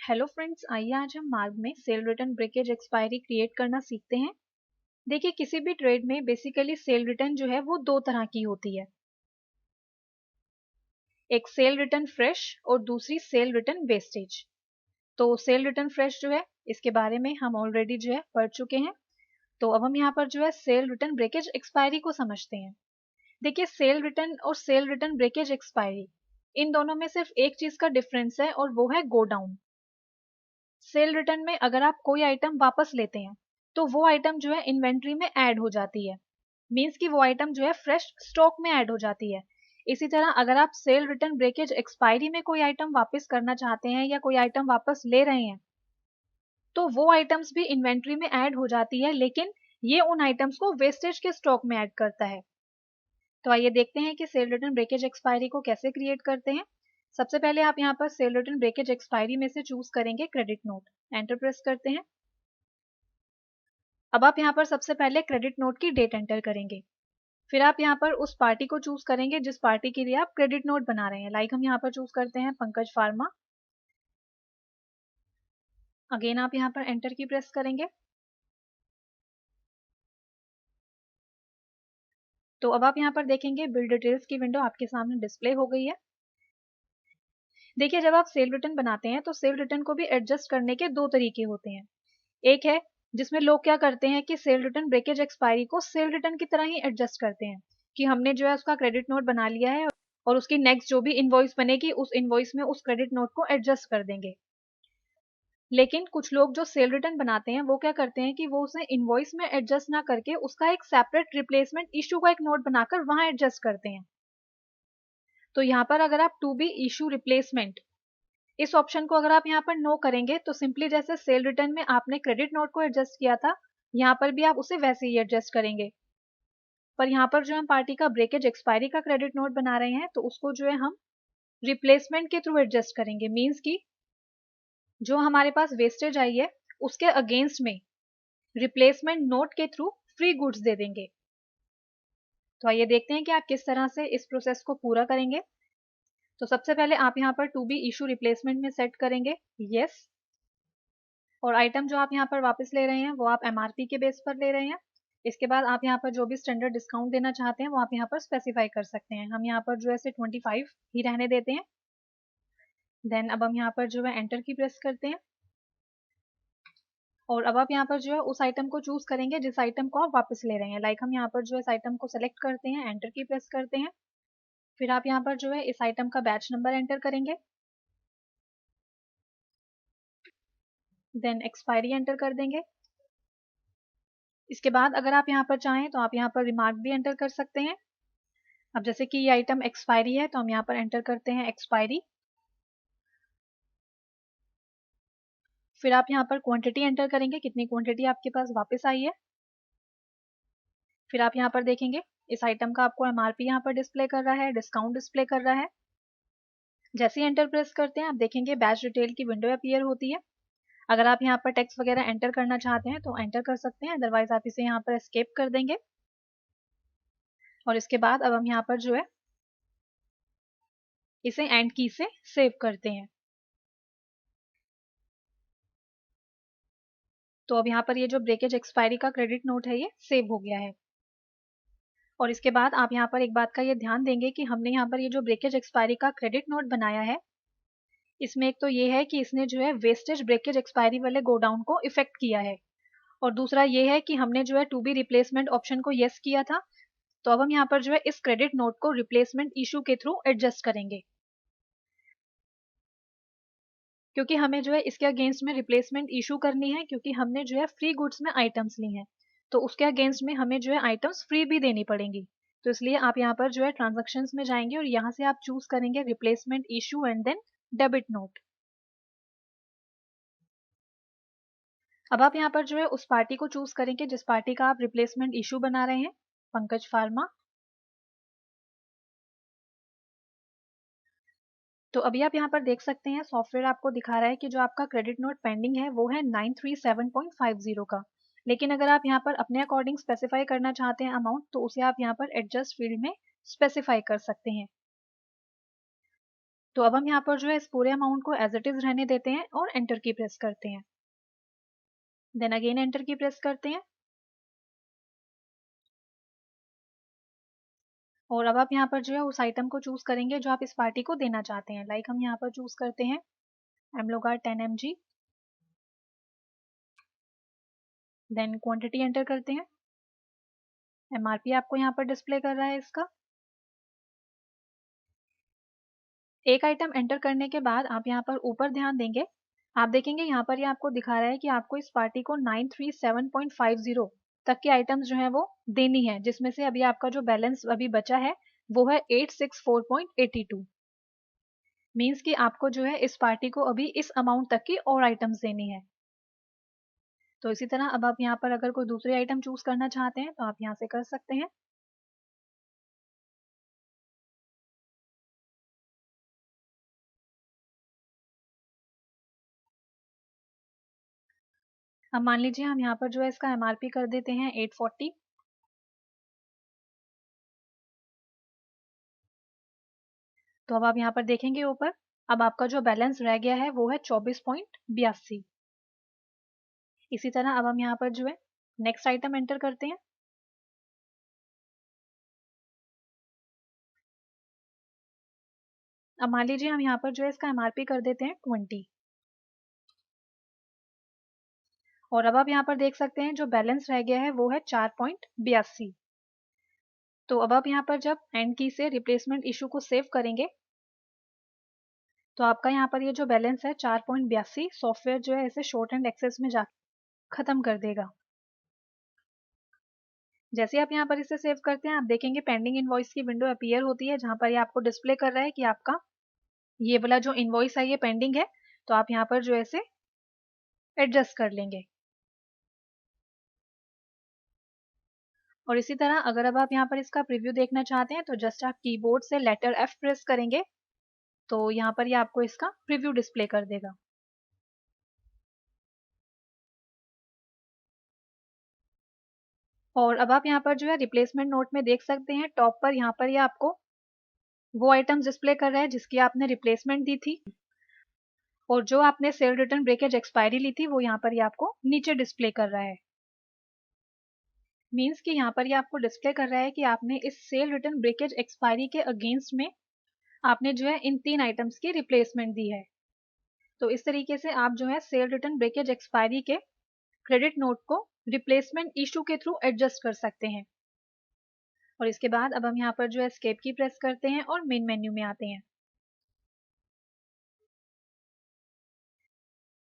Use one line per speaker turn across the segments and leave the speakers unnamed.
Hello friends, आइए आज हम मार्ग में cell return breakage expiry create करना सीखते हैं। देखिए, किसी भी ट्रेड में बेसिकली सेल रिटर्न जो है वो दो तरह की होती है। एक सेल रिटर्न फ्रेश और दूसरी सेल रिटर्न वेस्टेज। तो सेल रिटर्न फ्रेश जो है इसके बारे में हम ऑलरेडी जो है पढ़ चुके हैं। तो अब हम यहाँ पर जो है सेल रिटर्न ब्रेकेज एक्सपायरी को समझते हैं। देखिए, सेल रिटर्न और सेल रिटर्न ब्रेकेज एक्सपायरी, इन दोनों में सिर्फ एक चीज का डिफरेंस है और वो है गो डाउन। सेल रिटर्न में अगर आप कोई आइटम वापस लेते हैं तो वो आइटम जो है इन्वेंट्री में ऐड हो जाती है। मींस कि वो आइटम जो है फ्रेश स्टॉक में ऐड हो जाती है। इसी तरह अगर आप सेल रिटर्न ब्रेकेज एक्सपायरी में कोई आइटम वापस करना चाहते हैं या कोई आइटम वापस ले रहे हैं तो वो आइटम्स भी इन्वेंट्री में ऐड हो जाती है, लेकिन ये उन आइटम्स को वेस्टेज के स्टॉक में ऐड करता है। तो आइए देखते हैं कि सेल रिटर्न ब्रेकेज एक्सपायरी को कैसे क्रिएट करते हैं। सबसे पहले आप यहाँ पर सेल रिटर्न ब्रेकेज एक्सपायरी में से चूज करेंगे क्रेडिट नोट। एंटर प्रेस करते हैं। अब आप यहाँ पर सबसे पहले क्रेडिट नोट की डेट एंटर करेंगे। फिर आप यहाँ पर उस पार्टी को चूज करेंगे जिस पार्टी के लिए आप क्रेडिट नोट बना रहे हैं। लाइक हम यहाँ पर चूज करते हैं पंकज फार्मा। अगेन आप यहाँ पर एंटर की प्रेस करेंगे। तो अब आप यहाँ पर देखेंगे बिल डिटेल्स की विंडो आपके सामने डिस्प्ले हो गई है। देखिए, जब आप सेल रिटर्न बनाते हैं तो सेल रिटर्न को भी एडजस्ट करने के दो तरीके होते हैं। एक है जिसमें लोग क्या करते हैं कि सेल रिटर्न ब्रेकेज एक्सपायरी को सेल रिटर्न की तरह ही एडजस्ट करते हैं कि हमने जो है उसका क्रेडिट नोट बना लिया है और उसकी नेक्स्ट जो भी इनवॉइस बनेगी उस इनवॉइस में उस क्रेडिट नोट को एडजस्ट कर देंगे। लेकिन कुछ लोग जो सेल रिटर्न बनाते हैं वो क्या करते हैं कि वो उसे इनवॉइस में एडजस्ट ना करके उसका एक सेपरेट रिप्लेसमेंट इशू का एक नोट बनाकर वहां एडजस्ट करते हैं। तो यहाँ पर अगर आप टू बी इशू रिप्लेसमेंट इस ऑप्शन को अगर आप यहाँ पर नो करेंगे तो सिंपली जैसे सेल रिटर्न में आपने क्रेडिट नोट को एडजस्ट किया था, यहाँ पर भी आप उसे वैसे ही एडजस्ट करेंगे। पर यहाँ पर जो हम पार्टी का ब्रेकेज एक्सपायरी का क्रेडिट नोट बना रहे हैं तो उसको जो है हम रिप्लेसमेंट के थ्रू एडजस्ट करेंगे। मीन्स की जो हमारे पास वेस्टेज आई है उसके अगेंस्ट में रिप्लेसमेंट नोट के थ्रू फ्री गुड्स दे देंगे। तो आइए देखते हैं कि आप किस तरह से इस प्रोसेस को पूरा करेंगे। तो सबसे पहले आप यहाँ पर टू बी इशू रिप्लेसमेंट में सेट करेंगे यस, और आइटम जो आप यहाँ पर वापस ले रहे हैं वो आप एमआरपी के बेस पर ले रहे हैं। इसके बाद आप यहाँ पर जो भी स्टैंडर्ड डिस्काउंट देना चाहते हैं वो आप यहाँ पर स्पेसिफाई कर सकते हैं। हम यहाँ पर जो है 25 ही रहने देते हैं। देन अब हम यहाँ पर जो है एंटर की प्रेस करते हैं और अब आप यहाँ पर जो है उस आइटम को चूज करेंगे जिस आइटम को आप वापस ले रहे हैं। लाइक हम यहाँ पर जो है इस आइटम को सेलेक्ट करते हैं, एंटर की प्रेस करते हैं। फिर आप यहाँ पर जो है इस आइटम का बैच नंबर एंटर करेंगे। देन एक्सपायरी एंटर कर देंगे। इसके बाद अगर आप यहाँ पर चाहें तो आप यहाँ पर रिमार्क भी एंटर कर सकते हैं। अब जैसे कि ये आइटम एक्सपायरी है तो हम यहाँ पर एंटर करते हैं एक्सपायरी। फिर आप यहाँ पर क्वांटिटी एंटर करेंगे, कितनी क्वांटिटी आपके पास वापस आई है। फिर आप यहाँ पर देखेंगे इस आइटम का आपको एमआरपी यहाँ पर डिस्प्ले कर रहा है, डिस्काउंट डिस्प्ले कर रहा है। जैसे ही एंटर प्रेस करते हैं आप देखेंगे बैच डिटेल की विंडो अपीयर होती है। अगर आप यहाँ पर टेक्स्ट वगैरह एंटर करना चाहते हैं तो एंटर कर सकते हैं, अदरवाइज आप इसे यहाँ पर एस्केप कर देंगे। और इसके बाद अब हम यहाँ पर जो है इसे एंड की से सेव करते हैं। तो अब यहाँ पर ये जो ब्रेकेज एक्सपायरी का क्रेडिट नोट है ये सेव हो गया है। और इसके बाद आप यहाँ पर एक बात का ये ध्यान देंगे कि हमने यहाँ पर ये जो ब्रेकेज एक्सपायरी का क्रेडिट नोट बनाया है इसमें एक तो ये है कि इसने जो है वेस्टेज ब्रेकेज एक्सपायरी वाले गोडाउन को इफेक्ट किया है, और दूसरा ये है कि हमने जो है टू बी रिप्लेसमेंट ऑप्शन को यस किया था। तो अब हम यहाँ पर जो है इस क्रेडिट नोट को रिप्लेसमेंट इशू के थ्रू एडजस्ट करेंगे, क्योंकि हमें जो है इसके अगेंस्ट में रिप्लेसमेंट इशू करनी है, क्योंकि हमने जो है फ्री गुड्स में आइटम्स ली हैं तो उसके अगेंस्ट में हमें जो है आइटम्स फ्री भी देनी पड़ेंगी। तो इसलिए आप यहाँ पर जो है ट्रांजेक्शन्स में जाएंगे और यहाँ से आप चूज करेंगे replacement issue and then debit note. अब आप यहाँ पर जो है उस पार्टी को चूज करेंगे जिस पार्टी का आप रिप्लेसमेंट इशू बना रहे हैं, पंकज फार्मा। तो अभी आप यहाँ पर देख सकते हैं सॉफ्टवेयर आपको दिखा रहा है कि जो आपका क्रेडिट नोट पेंडिंग है वो है 937.50 का। लेकिन अगर आप यहाँ पर अपने अकॉर्डिंग स्पेसिफाई करना चाहते हैं अमाउंट तो उसे आप यहाँ पर एडजस्ट फील्ड में स्पेसिफाई कर सकते हैं। तो अब हम यहाँ पर जो है इस पूरे अमाउंट को एज इट इज रहने देते हैं और एंटर की प्रेस करते हैं। देन अगेन एंटर की प्रेस करते हैं और अब आप यहाँ पर जो है उस आइटम को चूज करेंगे जो आप इस पार्टी को देना चाहते हैं। लाइक हम यहाँ पर चूज करते हैं एमलोगार्ड 10 mg। देन क्वांटिटी एंटर करते हैं। एमआरपी आपको यहाँ पर डिस्प्ले कर रहा है इसका। एक आइटम एंटर करने के बाद आप यहाँ पर ऊपर ध्यान देंगे, आप देखेंगे यहाँ पर ये आपको दिखा रहा है कि आपको इस पार्टी को 937.50 तक की आइटम्स जो है वो देनी है, जिसमें से अभी आपका जो बैलेंस अभी बचा है वो है 864.82। मीन्स कि आपको जो है इस पार्टी को अभी इस अमाउंट तक की और आइटम्स देनी है। तो इसी तरह अब आप यहाँ पर अगर कोई दूसरी आइटम चूज करना चाहते हैं तो आप यहाँ से कर सकते हैं। अब मान लीजिए हम यहाँ पर जो है इसका एमआरपी कर देते हैं 840। तो अब आप यहाँ पर देखेंगे ऊपर, अब आपका जो बैलेंस रह गया है वो है 24.82। इसी तरह अब हम यहाँ पर जो है नेक्स्ट आइटम एंटर करते हैं। अब मान लीजिए हम यहाँ पर जो है इसका एमआरपी कर देते हैं 20। और अब आप यहाँ पर देख सकते हैं जो बैलेंस रह गया है वो है 4.82। तो अब आप यहाँ पर जब एंड की से रिप्लेसमेंट इशू को सेव करेंगे तो आपका यहाँ पर ये जो बैलेंस है 4.82 सॉफ्टवेयर जो है इसे शॉर्ट एंड एक्सेस में जा खत्म कर देगा। जैसे आप यहाँ पर इसे सेव करते हैं आप देखेंगे पेंडिंग इनवॉइस की विंडो अपीयर होती है, जहाँ पर ये आपको डिस्प्ले कर रहा है कि आपका ये वाला जो इनवॉइस है ये पेंडिंग है। तो आप यहाँ पर जो है इसे एडजस्ट कर लेंगे। और इसी तरह अगर अब आप यहाँ पर इसका प्रीव्यू देखना चाहते हैं तो जस्ट आप कीबोर्ड से लेटर F प्रेस करेंगे तो यहाँ पर ये आपको इसका प्रीव्यू डिस्प्ले कर देगा। और अब आप यहाँ पर जो है रिप्लेसमेंट नोट में देख सकते हैं टॉप पर यहाँ पर ये आपको वो आइटम्स डिस्प्ले कर रहा है जिसकी आपने रिप्लेसमेंट दी थी, और जो आपने सेल रिटर्न ब्रेकेज एक्सपायरी ली थी वो यहाँ पर ये आपको नीचे डिस्प्ले कर रहा है। मीन्स कि यहाँ पर ये आपको डिस्प्ले कर रहा है कि आपने इस सेल रिटर्न ब्रेकेज एक्सपायरी के अगेंस्ट में आपने जो है इन 3 आइटम्स की रिप्लेसमेंट दी है। तो इस तरीके से आप जो है सेल रिटर्न ब्रेकेज एक्सपायरी के क्रेडिट नोट को रिप्लेसमेंट इशू के थ्रू एडजस्ट कर सकते हैं। और इसके बाद अब हम यहाँ पर जो है एस्केप की प्रेस करते हैं और मेन मेन्यू में आते हैं।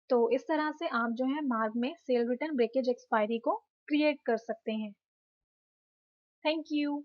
तो इस तरह से आप जो है मार्ग में सेल रिटर्न ब्रेकेज एक्सपायरी को क्रिएट कर सकते हैं। Thank you.